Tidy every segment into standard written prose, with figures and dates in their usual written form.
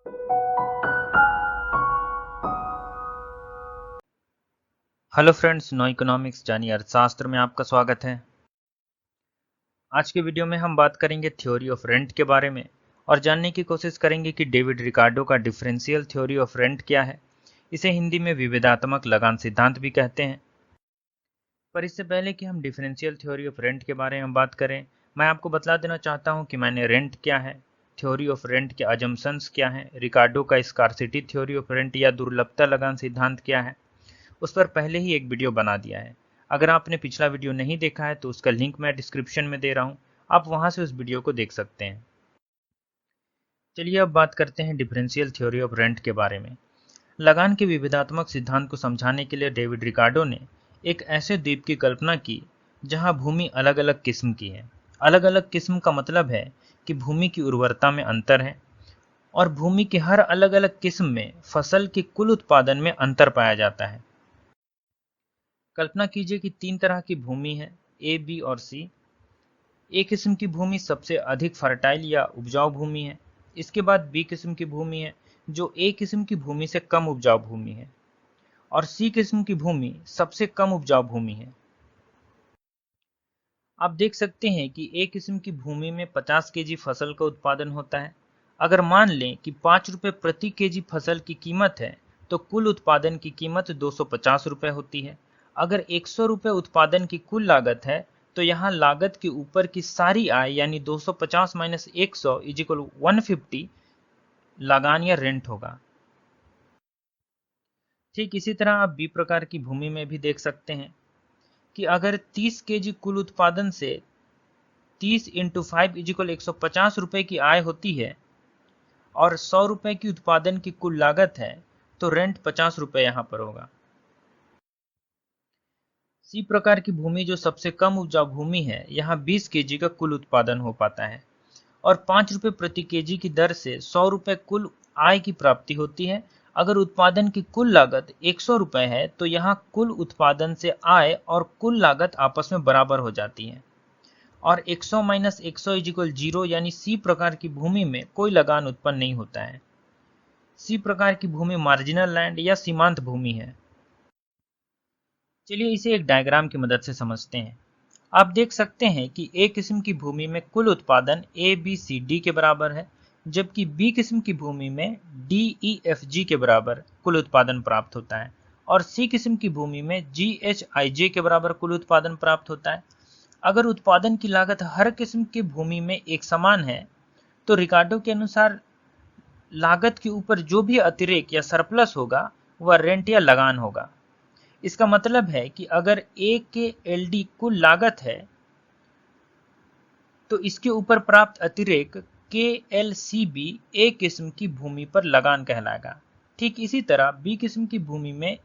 Hello friends, no economics यानी अर्थशास्त्र में आपका स्वागत है। आज के वीडियो में हम बात करेंगे थ्योरी ऑफ रेंट के बारे में और जानने की कोशिश करेंगे कि डेविड रिकार्डो का डिफरेंशियल थ्योरी ऑफ रेंट क्या है। इसे हिंदी में विभेदात्मक लगान सिद्धांत भी कहते हैं। पर इससे पहले कि हम डिफरेंशियल थ्योरी ऑफ रेंट के बारे में बात करें, मैं आपको बतला देना चाहता हूं कि मैंने रेंट क्या है, थ्योरी ऑफ रेंट के अजम्पशंस क्या है, रिकार्डो का स्कार्सिटी थ्योरी ऑफ रेंट या दुर्लभता लगान सिद्धांत क्या है, उस पर पहले ही एक वीडियो बना दिया है। अगर आपने पिछला वीडियो नहीं देखा है तो उसका लिंक मैं डिस्क्रिप्शन में दे रहा हूं, आप वहां से उस वीडियो को देख सकते हैं। चलिए अब बात करते हैं डिफरेंशियल थ्योरी ऑफ रेंट के बारे में। लगान के विभेदात्मक सिद्धांत को समझाने के लिए डेविड रिकार्डो ने एक ऐसे द्वीप की कल्पना की जहां भूमि अलग अलग किस्म की है। अलग अलग किस्म का मतलब है कि भूमि की उर्वरता में अंतर है और भूमि के हर अलग अलग किस्म में फसल के कुल उत्पादन में अंतर पाया जाता है। कल्पना कीजिए कि 3 तरह की भूमि है, ए, बी और सी। ए किस्म की भूमि सबसे अधिक फर्टाइल या उपजाऊ भूमि है। इसके बाद बी किस्म की भूमि है जो ए किस्म की भूमि से कम उपजाऊ भूमि है, और सी किस्म की भूमि सबसे कम उपजाऊ भूमि है। आप देख सकते हैं कि ए किस्म की भूमि में 50 केजी फसल का उत्पादन होता है। अगर मान लें कि 5 रुपये प्रति केजी फसल की कीमत है तो कुल उत्पादन की कीमत 250 रुपये होती है। अगर 100 रुपये उत्पादन की कुल लागत है तो यहाँ लागत के ऊपर की सारी आय यानी 250 माइनस 100 इज इक्वल 150 लगान या रेंट होगा। ठीक इसी तरह आप बी प्रकार की भूमि में भी देख सकते हैं कि अगर 30 केजी कुल उत्पादन से 30 इंटू 5 इज इक्वल 150 रुपये की आय होती है और 100 रुपये की उत्पादन की कुल लागत है तो रेंट 50 रुपये यहाँ पर होगा। सी प्रकार की भूमि जो सबसे कम उपजाऊ भूमि है, यहाँ 20 केजी का कुल उत्पादन हो पाता है और 5 रुपये प्रति केजी की दर से 100 रुपये कुल आय की प्राप्ति होती है। अगर उत्पादन की कुल लागत 100 रुपये है तो यहाँ कुल उत्पादन से आय और कुल लागत आपस में बराबर हो जाती है और 100 माइनस 100 इज इक्वल 0, यानी सी प्रकार की भूमि में कोई लगान उत्पन्न नहीं होता है। सी प्रकार की भूमि मार्जिनल लैंड या सीमांत भूमि है। चलिए इसे एक डायग्राम की मदद से समझते हैं। आप देख सकते हैं कि ए किस्म की भूमि में कुल उत्पादन ए बी सी डी के बराबर है, जबकि बी किस्म की भूमि में डी ई एफ जी के बराबर कुल उत्पादन प्राप्त होता है और सी किस्म की भूमि में जी एच आई जे के बराबर कुल उत्पादन प्राप्त होता है। अगर उत्पादन की लागत हर किस्म की भूमि में एक समान है तो रिकार्डो के अनुसार लागत के ऊपर जो भी अतिरेक या सरप्लस होगा वह रेंट या लगान होगा। इसका मतलब है कि अगर ए के एल डी कुल लागत है तो इसके ऊपर प्राप्त अतिरेक के एल सी बी ए किस्म की भूमि पर लगान कहलाएगा। ठीक इसी तरह बी किस्म की भूमि में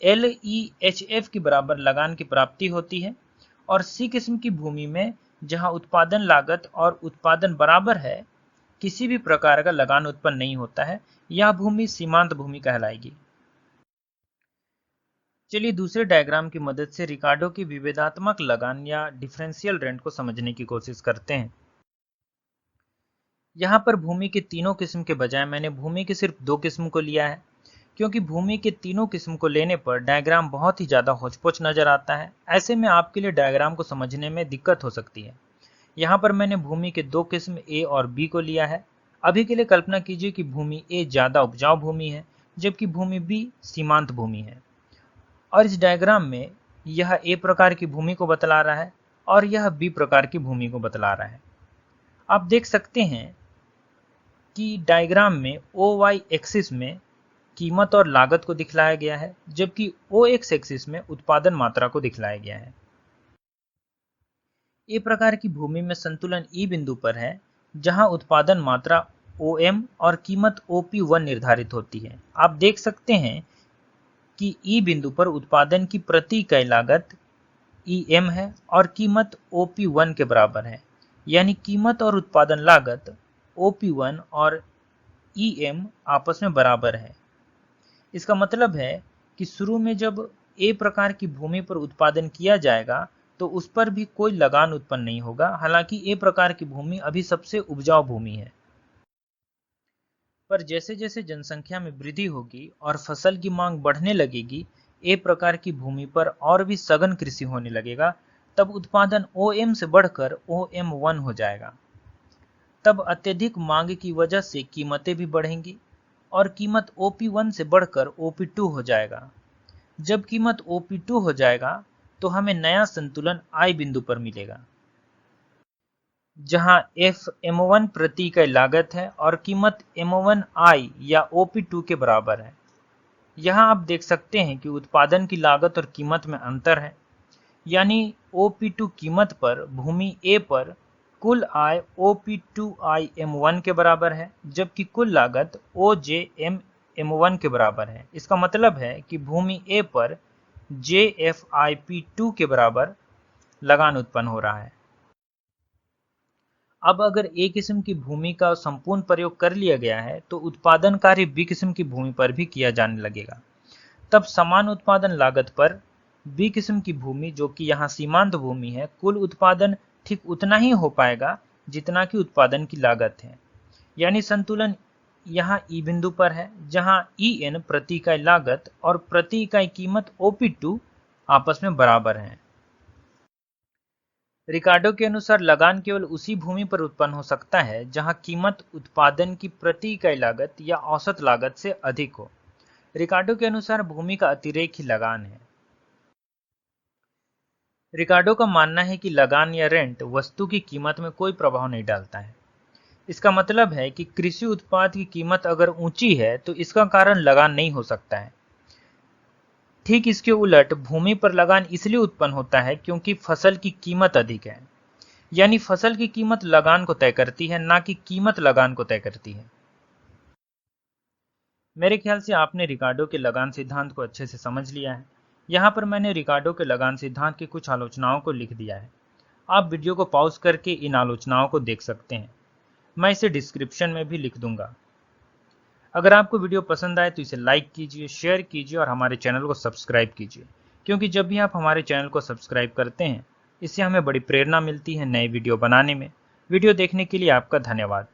एल ई एच एफ के बराबर लगान की प्राप्ति होती है और सी किस्म की भूमि में जहां उत्पादन लागत और उत्पादन बराबर है, किसी भी प्रकार का लगान उत्पन्न नहीं होता है। यह भूमि सीमांत भूमि कहलाएगी। चलिए दूसरे डायग्राम की मदद से रिकार्डो की विभेदात्मक लगान या डिफरेंशियल रेंट को समझने की कोशिश करते हैं। यहाँ पर भूमि के तीनों किस्म के बजाय मैंने भूमि के सिर्फ 2 किस्म को लिया है, क्योंकि भूमि के तीनों किस्म को लेने पर डायग्राम बहुत ही ज़्यादा होचपोच नजर आता है। ऐसे में आपके लिए डायग्राम को समझने में दिक्कत हो सकती है। यहाँ पर मैंने भूमि के 2 किस्म ए और बी को लिया है। अभी के लिए कल्पना कीजिए कि भूमि ए ज़्यादा उपजाऊ भूमि है जबकि भूमि बी सीमांत भूमि है, और इस डायग्राम में यह ए प्रकार की भूमि को बतला रहा है और यह बी प्रकार की भूमि को बतला रहा है। आप देख सकते हैं कि डायग्राम में ओ वाई एक्सिस में कीमत और लागत को दिखलाया गया है, जबकि ओ एक्स एक्सिस में उत्पादन मात्रा को दिखलाया गया है। ए प्रकार की भूमि में संतुलन ई बिंदु पर है जहां उत्पादन मात्रा ओ एम और कीमत OP1 निर्धारित होती है। आप देख सकते हैं कि ई बिंदु पर उत्पादन की प्रति इकाई लागत EM है और कीमत OP1 के बराबर है, यानी कीमत और उत्पादन लागत OP1 और EM आपस में बराबर है। इसका मतलब है कि शुरू में जब ए प्रकार की भूमि पर उत्पादन किया जाएगा तो उस पर भी कोई लगान उत्पन्न नहीं होगा, हालांकि ए प्रकार की भूमि अभी सबसे उपजाऊ भूमि है। पर जैसे जैसे जनसंख्या में वृद्धि होगी और फसल की मांग बढ़ने लगेगी, एक प्रकार की भूमि पर और भी सघन कृषि होने लगेगा, तब उत्पादन OM से बढ़कर OM1 हो जाएगा। तब अत्यधिक मांग की वजह से कीमतें भी बढ़ेंगी और कीमत OP1 से बढ़कर OP2 हो जाएगा। जब कीमत OP2 हो जाएगा तो हमें नया संतुलन I बिंदु पर मिलेगा, जहां F M1 प्रति इकाई लागत है और कीमत M1I या OP2 के बराबर है। यहाँ आप देख सकते हैं कि उत्पादन की लागत और कीमत में अंतर है, यानी OP2 कीमत पर भूमि A पर कुल आय OP2I M1 के बराबर है, जबकि कुल लागत OJ M1 के बराबर है। इसका मतलब है कि भूमि A पर JFIP2 के बराबर लगान उत्पन्न हो रहा है। अब अगर ए किस्म की भूमि का संपूर्ण प्रयोग कर लिया गया है तो उत्पादन कार्य बी किस्म की भूमि पर भी किया जाने लगेगा। तब समान उत्पादन लागत पर बी किस्म की भूमि, जो कि यहाँ सीमांत भूमि है, कुल उत्पादन ठीक उतना ही हो पाएगा जितना कि उत्पादन की लागत है। यानी संतुलन यहाँ ई बिंदु पर है, जहाँ EN प्रति इकाई लागत और प्रति इकाई कीमत OP2 आपस में बराबर हैं। रिकार्डो के अनुसार लगान केवल उसी भूमि पर उत्पन्न हो सकता है जहां कीमत उत्पादन की प्रति इकाई लागत या औसत लागत से अधिक हो। रिकार्डो के अनुसार भूमि का अतिरेक ही लगान है। रिकार्डो का मानना है कि लगान या रेंट वस्तु की कीमत में कोई प्रभाव नहीं डालता है। इसका मतलब है कि कृषि उत्पाद की कीमत अगर ऊंची है तो इसका कारण लगान नहीं हो सकता है। ठीक इसके उलट भूमि पर लगान इसलिए उत्पन्न होता है क्योंकि फसल की कीमत अधिक है। यानी फसल की कीमत लगान को तय करती है, ना कि कीमत लगान को तय करती है। मेरे ख्याल से आपने रिकार्डो के लगान सिद्धांत को अच्छे से समझ लिया है। यहाँ पर मैंने रिकार्डो के लगान सिद्धांत की कुछ आलोचनाओं को लिख दिया है। आप वीडियो को पॉज करके इन आलोचनाओं को देख सकते हैं। मैं इसे डिस्क्रिप्शन में भी लिख दूंगा। अगर आपको वीडियो पसंद आए तो इसे लाइक कीजिए, शेयर कीजिए और हमारे चैनल को सब्सक्राइब कीजिए, क्योंकि जब भी आप हमारे चैनल को सब्सक्राइब करते हैं, इससे हमें बड़ी प्रेरणा मिलती है नए वीडियो बनाने में। वीडियो देखने के लिए आपका धन्यवाद।